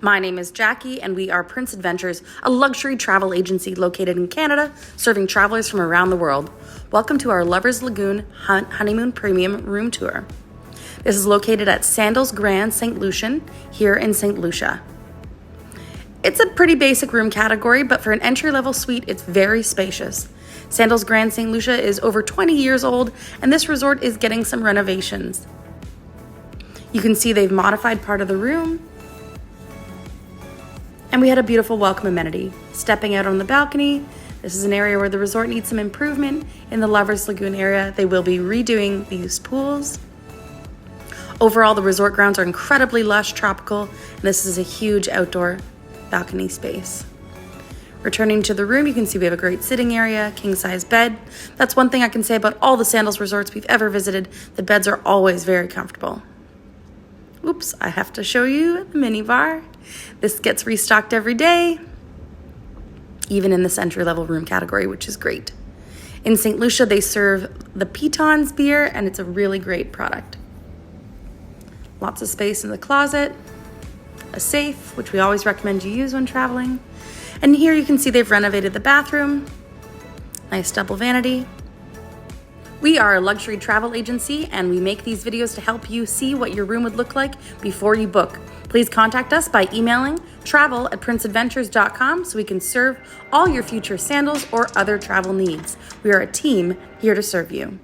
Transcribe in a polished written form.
My name is Jackie, and we are Prince Adventures, a luxury travel agency located in Canada, serving travelers from around the world. Welcome to our Lovers Lagoon Honeymoon Premium Room Tour. This is located at Sandals Grande St. Lucian, here in St. Lucia. It's a pretty basic room category, but for an entry-level suite, it's very spacious. Sandals Grande St. Lucia is over 20 years old, and this resort is getting some renovations. You can see they've modified part of the room. And we had a beautiful welcome amenity. Stepping out on the balcony, this is an area where the resort needs some improvement. In the Lovers Lagoon area, they will be redoing these pools. Overall, the resort grounds are incredibly lush, tropical, and this is a huge outdoor balcony space. Returning to the room, you can see we have a great sitting area, king-size bed. That's one thing I can say about all the Sandals resorts we've ever visited. The beds are always very comfortable. Oops, I have to show you the mini bar. This gets restocked every day, even in this entry-level room category, which is great. In St. Lucia, they serve the Pitons beer, and it's a really great product. Lots of space in the closet, a safe, which we always recommend you use when traveling. And here you can see they've renovated the bathroom. Nice double vanity. We are a luxury travel agency, and we make these videos to help you see what your room would look like before you book. Please contact us by emailing travel@princeadventures.com so we can serve all your future sandals or other travel needs. We are a team here to serve you.